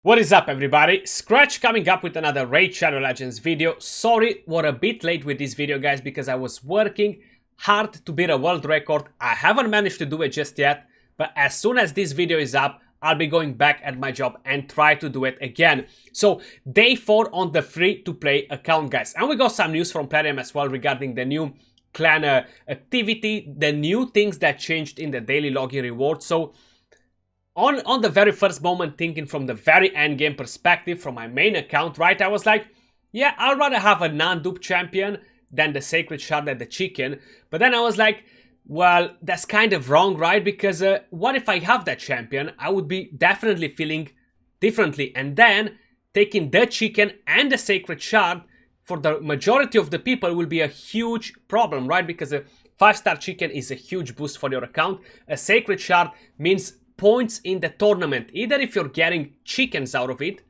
What is up, everybody? Skratch coming up with another Raid Shadow Legends video. Sorry, we're a bit late with this video, guys, because I was working hard to beat a world record. I haven't managed to do it just yet, but as soon as this video is up, I'll be going back at my job and try to do it again. So, day 4 on the free-to-play account, guys. And we got some news from Plarium as well regarding the new clan activity, the new things that changed in the daily login reward. So, on the very first moment, thinking from the very end game perspective, from my main account, right, I was like, yeah, I'd rather have a non-dupe champion than the Sacred Shard and the Chicken. But then I was like, well, that's kind of wrong, right? Because what if I have that champion? I would be definitely feeling differently. And then taking the Chicken and the Sacred Shard for the majority of the people will be a huge problem, right? Because a 5-star Chicken is a huge boost for your account. A Sacred Shard means points in the tournament. Either if you're getting chickens out of it,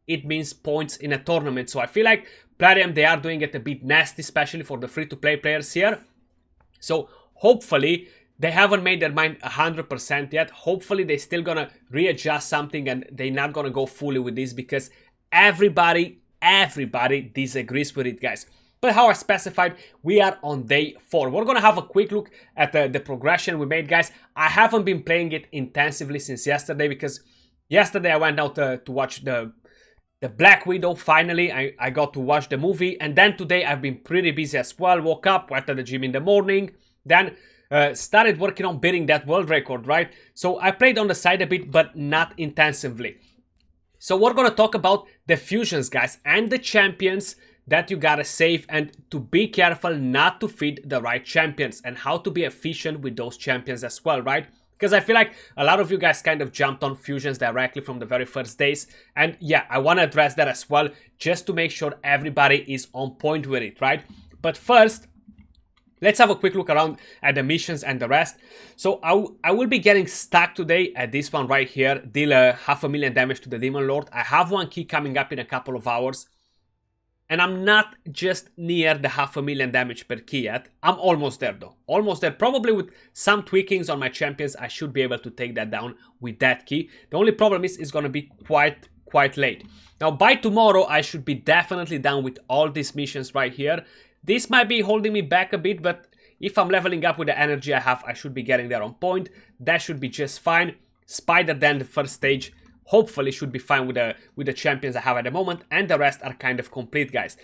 it means points in a tournament. So I feel like Plarium, they are doing it a bit nasty, especially for the free-to-play players here. So hopefully they haven't made their mind 100% yet. Hopefully they're still gonna readjust something and they're not gonna go fully with this, because everybody disagrees with it, guys. But how I specified, we are on day 4. We're gonna have a quick look at the progression we made, guys. I haven't been playing it intensively since yesterday, because yesterday I went out to watch the Black Widow. Finally, I got to watch the movie, and then today I've been pretty busy as well. Woke up, went to the gym in the morning, then started working on beating that world record, right? So I played on the side a bit, but not intensively. So we're gonna talk about the fusions, guys, and the champions that you gotta save, and to be careful not to feed the right champions, and how to be efficient with those champions as well, right? Because I feel like a lot of you guys kind of jumped on fusions directly from the very first days, and yeah, I want to address that as well, just to make sure everybody is on point with it, right? But first, let's have a quick look around at the missions and the rest. So I will be getting stuck today at this one right here, deal 500,000 damage to the Demon Lord. I have one key coming up in a couple of hours. And I'm not just near the 500,000 damage per key yet. I'm almost there though. Almost there. Probably with some tweakings on my champions, I should be able to take that down with that key. The only problem is it's going to be quite late. Now by tomorrow, I should be definitely done with all these missions right here. This might be holding me back a bit, but if I'm leveling up with the energy I have, I should be getting there on point. That should be just fine. Spider then the first stage hopefully should be fine with the champions I have at the moment, and the rest are kind of complete, guys.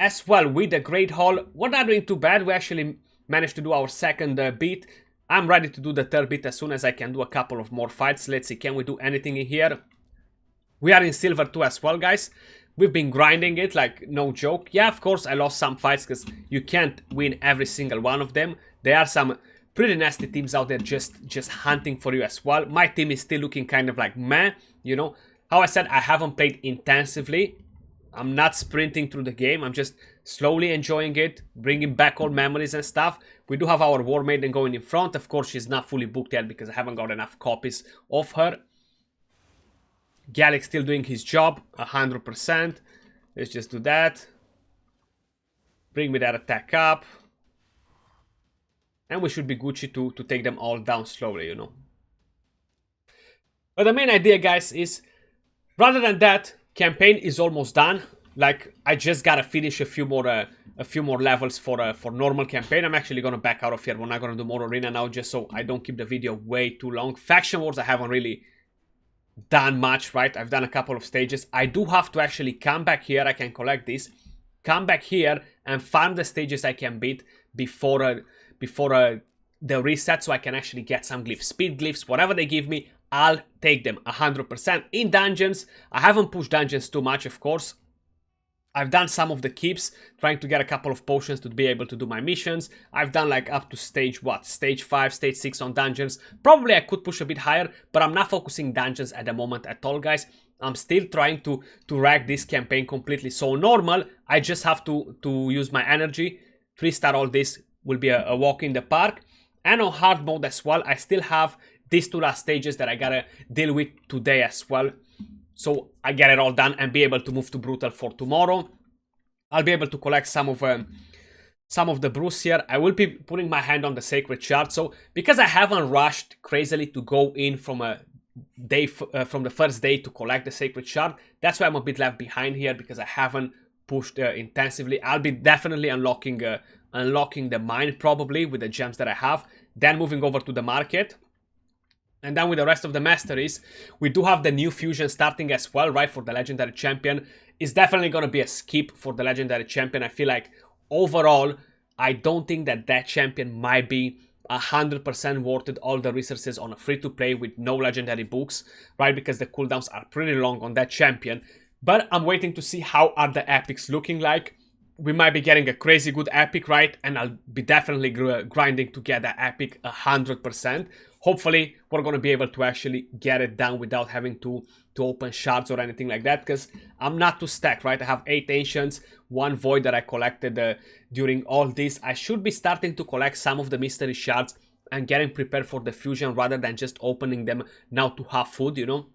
As well, with the Great Hall, we're not doing too bad. We actually managed to do our second beat. I'm ready to do the third beat as soon as I can do a couple of more fights. Let's see, can we do anything in here? We are in Silver 2 as well, guys. We've been grinding it, like, no joke. Yeah, of course, I lost some fights because you can't win every single one of them. There are some pretty nasty teams out there just hunting for you as well. My team is still looking kind of like meh, you know. How I said, I haven't played intensively. I'm not sprinting through the game. I'm just slowly enjoying it, bringing back old memories and stuff. We do have our War Maiden going in front. Of course, she's not fully booked yet because I haven't got enough copies of her. Gallic still doing his job, 100%. Let's just do that. Bring me that attack up. And we should be Gucci to take them all down slowly, you know. But the main idea, guys, is rather than that, campaign is almost done. Like, I just gotta finish a few more levels for normal campaign. I'm actually gonna back out of here. We're not gonna do more arena now, just so I don't keep the video way too long. Faction wars, I haven't really done much, right? I've done a couple of stages. I do have to actually come back here. I can collect this, come back here and farm the stages I can beat before the reset, so I can actually get some glyphs, speed glyphs, whatever they give me, I'll take them 100%. In dungeons, I haven't pushed dungeons too much, of course. I've done some of the keeps, trying to get a couple of potions to be able to do my missions. I've done like up to stage 5, stage 6 on dungeons. Probably I could push a bit higher, but I'm not focusing dungeons at the moment at all, guys. I'm still trying to rack this campaign completely. So normal, I just have to use my energy, 3-star all this, will be a walk in the park. And on hard mode as well, I still have these 2 last stages that I gotta deal with today as well. So I get it all done and be able to move to Brutal for tomorrow. I'll be able to collect some of some of the brews here. I will be putting my hand on the sacred shard. So because I haven't rushed crazily to go in from a day from the first day to collect the sacred shard, that's why I'm a bit left behind here, because I haven't pushed intensively. I'll be definitely unlocking the mine probably with the gems that I have, then moving over to the market. And then with the rest of the masteries, we do have the new fusion starting as well, right, for the legendary champion. It's definitely going to be a skip for the legendary champion. I feel like overall, I don't think that that champion might be 100% worth it, all the resources on a free-to-play with no legendary books, right, because the cooldowns are pretty long on that champion. But I'm waiting to see how are the epics looking like. We might be getting a crazy good epic, right, and I'll be definitely grinding to get that epic 100%. Hopefully, we're going to be able to actually get it done without having to open shards or anything like that, because I'm not too stacked, right? I have 8 ancients, 1 void that I collected during all this. I should be starting to collect some of the mystery shards and getting prepared for the fusion rather than just opening them now to have food, you know?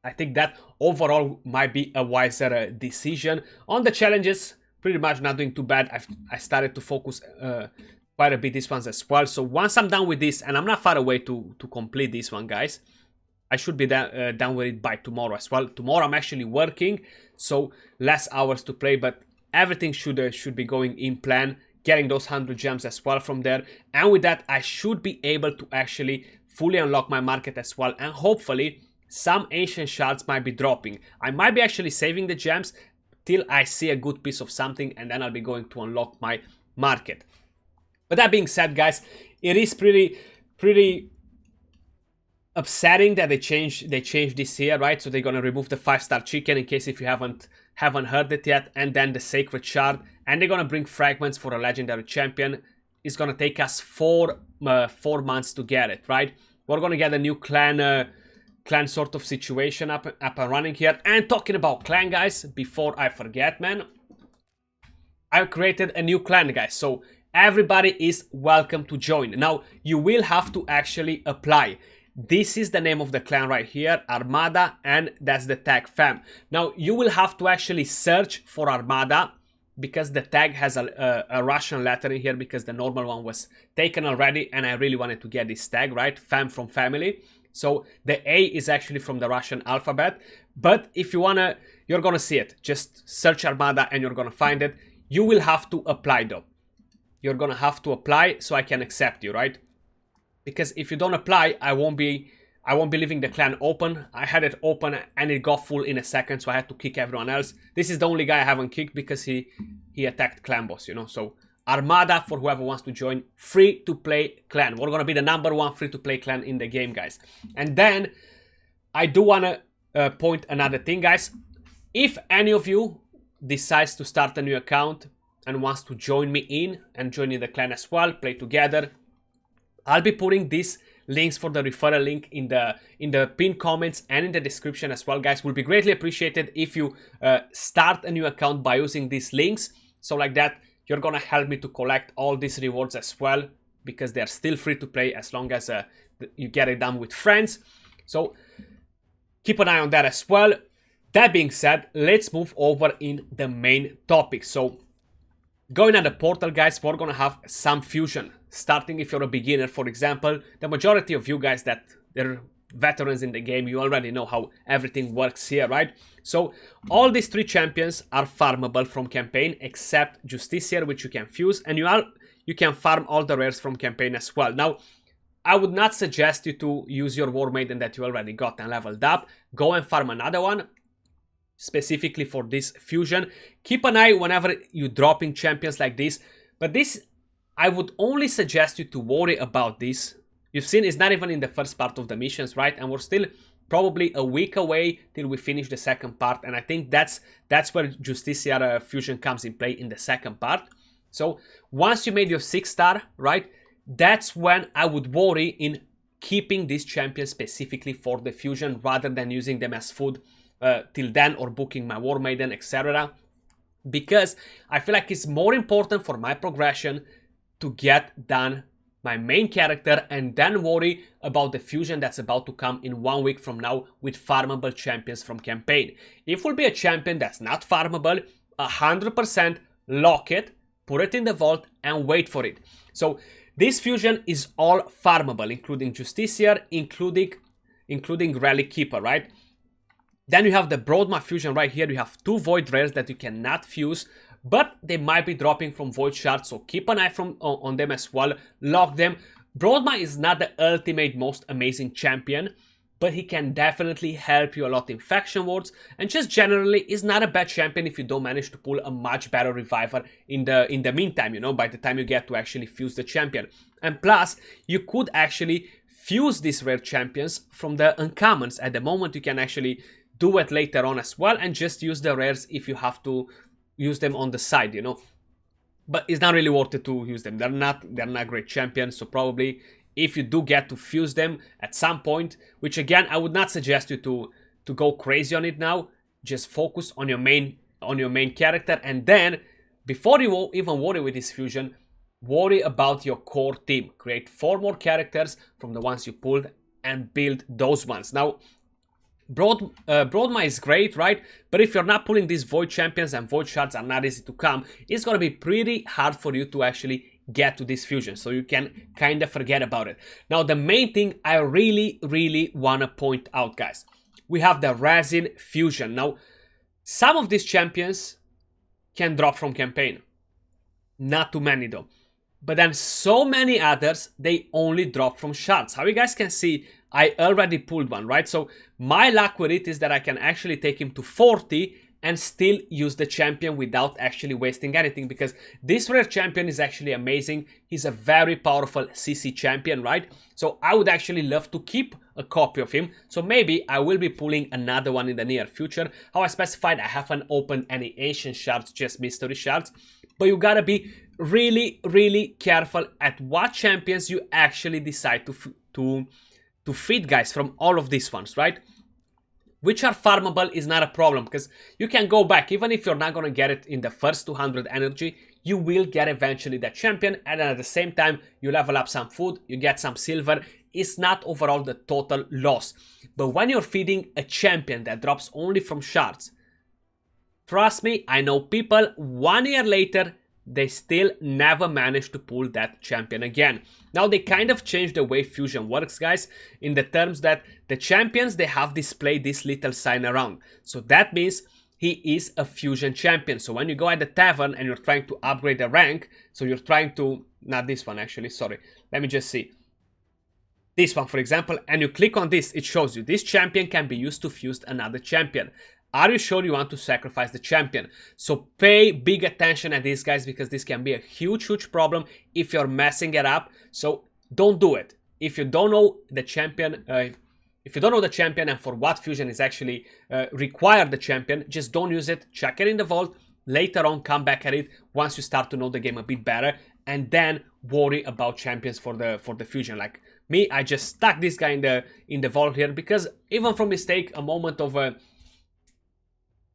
I think that overall might be a wiser decision. On the challenges, pretty much not doing too bad. I started to focus quite a bit these ones as well. So once I'm done with this, and I'm not far away to complete this one, guys, I should be done with it by tomorrow as well. Tomorrow I'm actually working, so less hours to play, but everything should be going in plan. Getting those 100 gems as well from there, and with that I should be able to actually fully unlock my market as well, and hopefully some ancient shards might be dropping. I might be actually saving the gems till I see a good piece of something, and then I'll be going to unlock my market. But that being said, guys, it is pretty upsetting that they changed this here, right? So they're gonna remove the 5-star chicken, in case if you haven't heard it yet, and then the sacred shard, and they're gonna bring fragments for a legendary champion. It's gonna take us 4 months to get it, right? We're gonna get a new clan sort of situation up and running here. And talking about clan, guys, before I forget, man, I created a new clan, guys. So everybody is welcome to join. Now you will have to actually apply. This is the name of the clan right here, Armada, and that's the tag fam. Now you will have to actually search for Armada, because the tag has a Russian letter in here, because the normal one was taken already, and I really wanted to get this tag, right? Fam from family. So the A is actually from the Russian alphabet. But if you wanna, you're gonna see it. Just search Armada and you're gonna find it. You will have to apply though. You're gonna have to apply so I can accept you, right? Because if you don't apply, I won't be leaving the clan open. I had it open and it got full in a second, so I had to kick everyone else. This is the only guy I haven't kicked because he attacked clan boss, you know. So Armada, for whoever wants to join, free to play clan. We're gonna be the #1 free to play clan in the game, guys. And then I do wanna point another thing, guys. If any of you decides to start a new account and wants to join me in and join in the clan as well, play together, I'll be putting these links for the referral link in the pinned comments and in the description as well, guys. Will be greatly appreciated if you start a new account by using these links. So like that, you're gonna help me to collect all these rewards as well, because they're still free to play as long as you get it done with friends. So keep an eye on that as well. That being said, let's move over in the main topic. So going at the portal, guys, we're gonna have some fusion. Starting if you're a beginner, for example, the majority of you guys that they're veterans in the game, you already know how everything works here, right? So all these 3 champions are farmable from campaign, except Justiciar, which you can fuse, and you can farm all the rares from campaign as well. Now, I would not suggest you to use your War Maiden that you already got and leveled up. Go and farm another one, specifically for this fusion. Keep an eye whenever you dropping champions like this, but this, I would only suggest you to worry about this. You've seen it's not even in the first part of the missions, right? And we're still probably a week away till we finish the second part, and I think that's where Justiciar fusion comes in play, in the second part. So once you made your 6-star, right, that's when I would worry in keeping these champions specifically for the fusion rather than using them as food till then, or booking my War Maiden, etc. Because I feel like it's more important for my progression to get done my main character and then worry about the fusion that's about to come in 1 week from now with farmable champions from campaign. If it will be a champion that's not farmable, 100% lock it, put it in the vault, and wait for it. So this fusion is all farmable, including Justiciar, including Relic Keeper, right? Then you have the Broadma fusion right here. You have 2 Void Rares that you cannot fuse, but they might be dropping from Void Shards, so keep an eye on them as well. Lock them. Broadma is not the ultimate most amazing champion, but he can definitely help you a lot in Faction Wars, and just generally is not a bad champion if you don't manage to pull a much better reviver in the meantime, you know, by the time you get to actually fuse the champion. And plus, you could actually fuse these rare champions from the uncommons. At the moment, you can actually do it later on as well, and just use the rares if you have to use them on the side, you know. But it's not really worth it to use them. They're not great champions, so probably if you do get to fuse them at some point, which again I would not suggest you to go crazy on it now. Just focus on your main character, and then before you even worry with this fusion, worry about your core team. Create 4 more characters from the ones you pulled and build those ones. Now, Broadma is great, right? But if you're not pulling these Void Champions, and Void Shards are not easy to come, it's gonna be pretty hard for you to actually get to this fusion, so you can kind of forget about it. Now, the main thing I really want to point out, guys, we have the Resin fusion. Now, some of these champions can drop from campaign, not too many though, but then so many others, they only drop from shards. How you guys can see, I already pulled one, right? So my luck with it is that I can actually take him to 40 and still use the champion without actually wasting anything, because this rare champion is actually amazing. He's a very powerful CC champion, right? So I would actually love to keep a copy of him. So maybe I will be pulling another one in the near future. How I specified, I haven't opened any ancient shards, just mystery shards. But you gotta be really careful at what champions you actually decide to feed, guys, from all of these ones, right? Which are farmable is not a problem, because you can go back. Even if you're not going to get it in the first 200 energy, you will get eventually that champion, and then at the same time you level up some food, you get some silver. It's not overall the total loss. But when you're feeding a champion that drops only from shards, trust me, I know people 1 year later, they still never managed to pull that champion again. Now, they kind of changed the way fusion works, guys, in the terms that the champions, they have displayed this little sign around. So that means he is a fusion champion. So when you go at the tavern and you're trying to upgrade the rank, so you're trying to, not this one actually, sorry, let me just see. This one, for example, and you click on this, it shows you this champion can be used to fuse another champion. Are you sure you want to sacrifice the champion? So pay big attention at this, guys, because this can be a huge problem if you're messing it up. So don't do it. If you don't know the champion, and for what fusion is actually required the champion, just don't use it. Check it in the vault. Later on, come back at it once you start to know the game a bit better, and then worry about champions for the fusion. Like me, I just stuck this guy in the vault here because even from mistake, a moment of a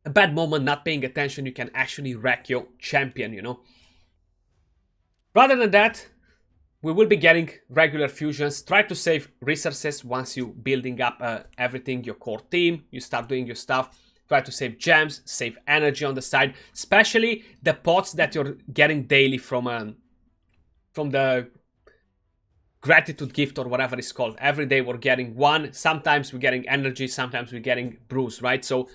bad moment, not paying attention, you can actually wreck your champion, you know. Rather than that, we will be getting regular fusions. Try to save resources once you building up everything, your core team, you start doing your stuff. Try to save gems, save energy on the side, especially the pots that you're getting daily from the gratitude gift or whatever it's called. Every day we're getting one. Sometimes we're getting energy, sometimes we're getting brews, right? So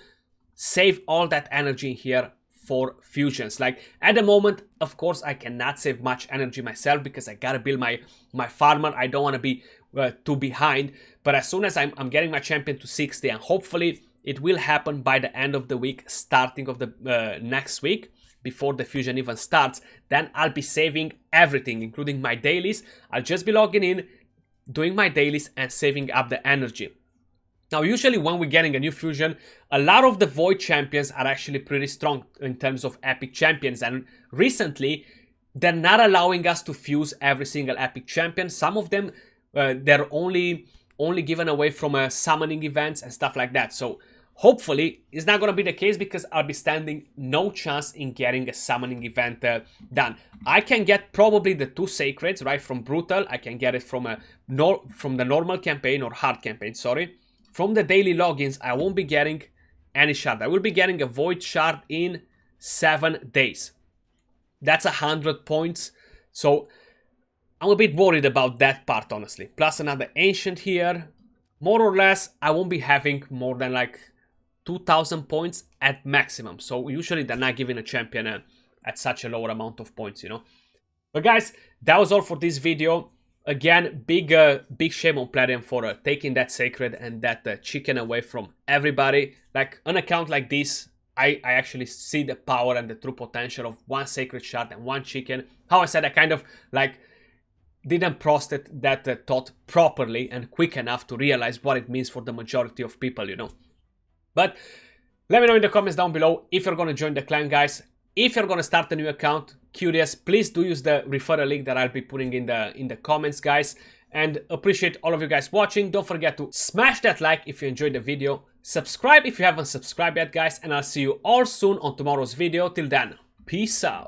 save all that energy here for fusions. Like at the moment, of course, I cannot save much energy myself because I gotta build my farmer. I don't want to be too behind. But as soon as I'm getting my champion to 60, and hopefully it will happen by the end of the week, starting of the next week, before the fusion even starts, then I'll be saving everything, including my dailies. I'll just be logging in, doing my dailies, and saving up the energy. Now, usually when we're getting a new fusion, a lot of the Void champions are actually pretty strong in terms of epic champions. And recently, they're not allowing us to fuse every single epic champion. Some of them, they're only given away from summoning events and stuff like that. So hopefully, it's not going to be the case because I'll be standing no chance in getting a summoning event done. I can get probably the 2 sacreds, right, from Brutal. I can get it from the normal campaign or hard campaign, sorry. From the daily logins, I won't be getting any shard. I will be getting a Void shard in 7 days. That's 100 points. So I'm a bit worried about that part, honestly. Plus another ancient here. More or less, I won't be having more than like 2,000 points at maximum. So usually they're not giving a champion at such a lower amount of points, you know. But guys, that was all for this video. Again, big shame on Plarium for taking that sacred and that chicken away from everybody. Like, an account like this, I actually see the power and the true potential of one sacred shard and one chicken. How I said, I kind of like didn't process that thought properly and quick enough to realize what it means for the majority of people, you know. But let me know in the comments down below if you're going to join the clan, guys. If you're going to start a new account, curious, please do use the referral link that I'll be putting in the comments, guys. And appreciate all of you guys watching. Don't forget to smash that like if you enjoyed the video. Subscribe if you haven't subscribed yet, guys. And I'll see you all soon on tomorrow's video. Till then, peace out.